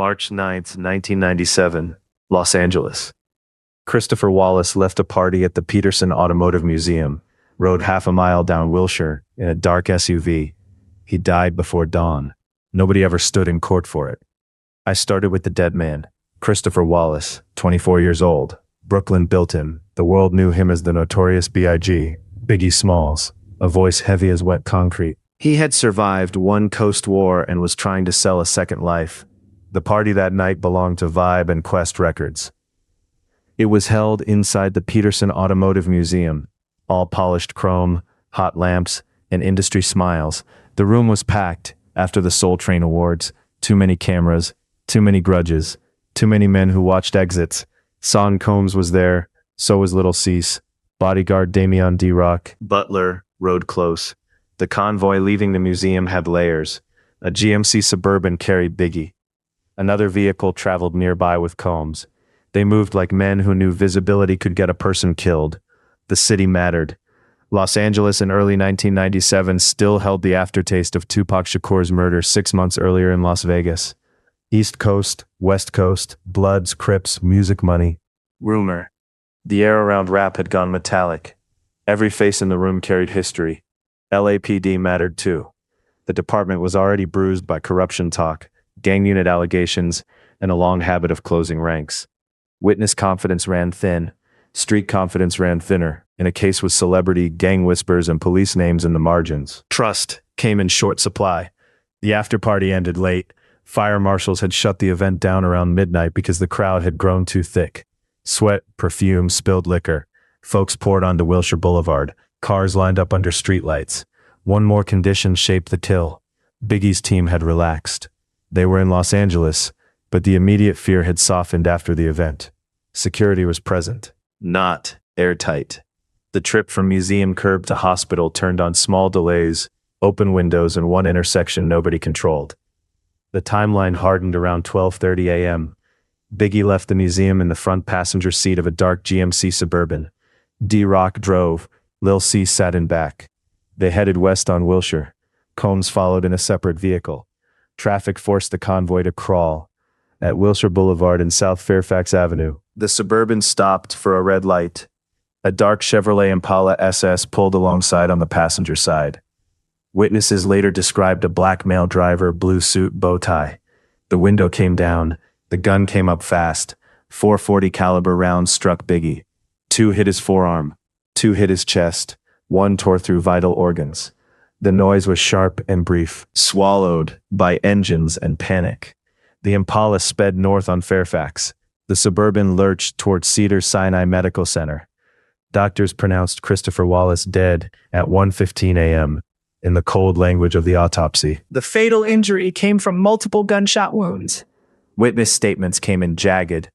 March 9th, 1997, Los Angeles. Christopher Wallace left a party at the Petersen Automotive Museum, rode half a mile down Wilshire in a dark SUV. He died before dawn. Nobody ever stood in court for it. I started with the dead man, Christopher Wallace, 24 years old. Brooklyn built him. The world knew him as the Notorious B.I.G, Biggie Smalls, a voice heavy as wet concrete. He had survived one Coast War and was trying to sell a second life. The party that night belonged to Vibe and Quest Records. It was held inside the Petersen Automotive Museum. All polished chrome, hot lamps, and industry smiles. The room was packed after the Soul Train Awards. Too many cameras, too many grudges, too many men who watched exits. Sean Combs was there, so was Little Cease. Bodyguard Damian D. Rock. Butler rode close. The convoy leaving the museum had layers. A GMC Suburban carried Biggie. Another vehicle traveled nearby with Combs. They moved like men who knew visibility could get a person killed. The city mattered. Los Angeles in early 1997 still held the aftertaste of Tupac Shakur's murder 6 months earlier in Las Vegas. East Coast, West Coast, Bloods, Crips, music money. Rumor. The air around rap had gone metallic. Every face in the room carried history. LAPD mattered too. The department was already bruised by corruption talk, gang unit allegations, and a long habit of closing ranks. Witness confidence ran thin. Street confidence ran thinner. In a case with celebrity, gang whispers, and police names in the margins. Trust came in short supply. The after-party ended late. Fire marshals had shut the event down around midnight because the crowd had grown too thick. Sweat, perfume, spilled liquor. Folks poured onto Wilshire Boulevard. Cars lined up under streetlights. One more condition shaped the till. Biggie's team had relaxed. They were in Los Angeles, but the immediate fear had softened after the event. Security was present, not airtight. The trip from museum curb to hospital turned on small delays, open windows, and one intersection nobody controlled. The timeline hardened around 12:30 a.m. Biggie left the museum in the front passenger seat of a dark GMC Suburban. D-Rock drove. Lil C sat in back. They headed west on Wilshire. Combs followed in a separate vehicle. Traffic forced the convoy to crawl. At Wilshire Boulevard and South Fairfax Avenue, the Suburban stopped for a red light. A dark Chevrolet Impala SS pulled alongside on the passenger side. Witnesses later described a black male driver, blue suit, bow tie. The window came down. The gun came up fast. 440 caliber rounds struck Biggie. 2 hit his forearm. 2 hit his chest. 1 tore through vital organs. The noise was sharp and brief, swallowed by engines and panic. The Impala sped north on Fairfax. The Suburban lurched towards Cedars-Sinai Medical Center. Doctors pronounced Christopher Wallace dead at 1:15 a.m. in the cold language of the autopsy. The fatal injury came from multiple gunshot wounds. Witness statements came in jagged.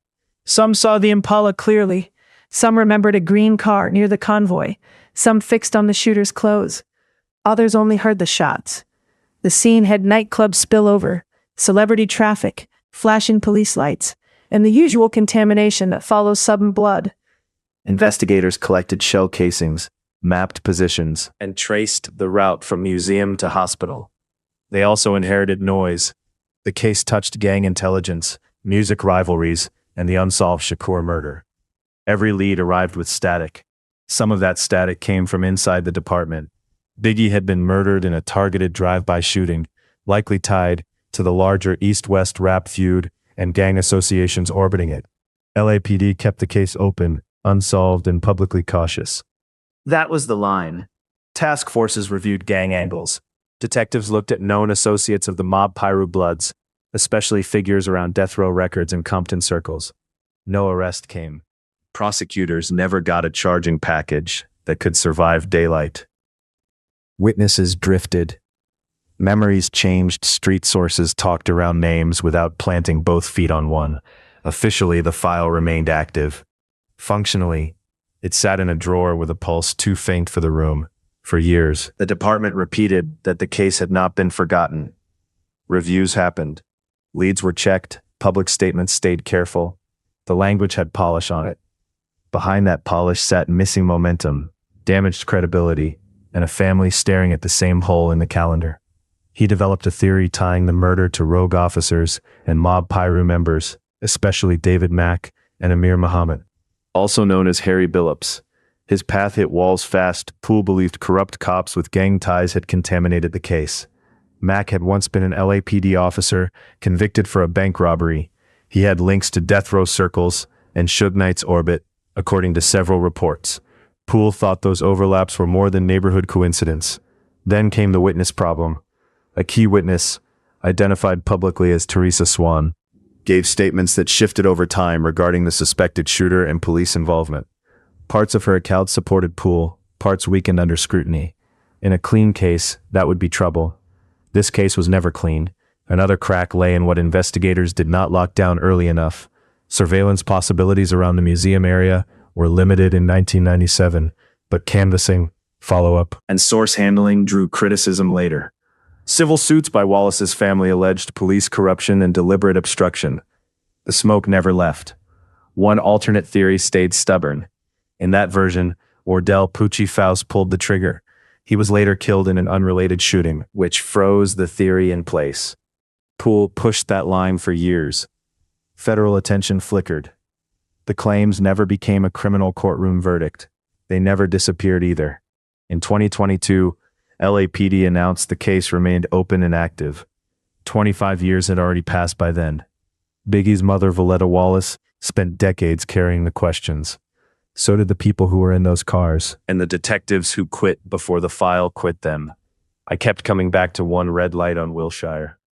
Some saw the Impala clearly. Some remembered a green car near the convoy. Some fixed on the shooter's clothes. Others only heard the shots. The scene had nightclub spillover, celebrity traffic, flashing police lights, and the usual contamination that follows sudden blood. Investigators collected shell casings, mapped positions, and traced the route from museum to hospital. They also inherited noise. The case touched gang intelligence, music rivalries, and the unsolved Shakur murder. Every lead arrived with static. Some of that static came from inside the department. Biggie had been murdered in a targeted drive-by shooting, likely tied to the larger East-West rap feud and gang associations orbiting it. LAPD kept the case open, unsolved, and publicly cautious. That was the line. Task forces reviewed gang angles. Detectives looked at known associates of the mob Piru Bloods, especially figures around death row records and Compton circles. No arrest came. Prosecutors never got a charging package that could survive daylight. Witnesses drifted. Memories changed. Street sources talked around names without planting both feet on one. Officially, the file remained active. Functionally, it sat in a drawer with a pulse too faint for the room. For years, the department repeated that the case had not been forgotten. Reviews happened. Leads were checked. Public statements stayed careful. The language had polish on it. Behind that polish sat missing momentum, damaged credibility, and a family staring at the same hole in the calendar. He developed a theory tying the murder to rogue officers and mob Piru members, especially David Mack and Amir Muhammad, also known as Harry Billups. His path hit walls fast. Poole believed corrupt cops with gang ties had contaminated the case. Mack had once been an LAPD officer convicted for a bank robbery. He had links to death row circles and Suge Knight's orbit, according to several reports. Poole thought those overlaps were more than neighborhood coincidence. Then came the witness problem. A key witness, identified publicly as Teresa Swan, gave statements that shifted over time regarding the suspected shooter and police involvement. Parts of her account supported Poole, parts weakened under scrutiny. In a clean case, that would be trouble. This case was never clean. Another crack lay in what investigators did not lock down early enough. Surveillance possibilities around the museum area were limited in 1997, but canvassing, follow-up, and source handling drew criticism later. Civil suits by Wallace's family alleged police corruption and deliberate obstruction. The smoke never left. One alternate theory stayed stubborn. In that version, Wardell Pucci Faust pulled the trigger. He was later killed in an unrelated shooting, which froze the theory in place. Poole pushed that line for years. Federal attention flickered. The claims never became a criminal courtroom verdict. They never disappeared either. In 2022, LAPD announced the case remained open and active. 25 years had already passed by then. Biggie's mother, Valletta Wallace, spent decades carrying the questions. So did the people who were in those cars, and the detectives who quit before the file quit them. I kept coming back to one red light on Wilshire.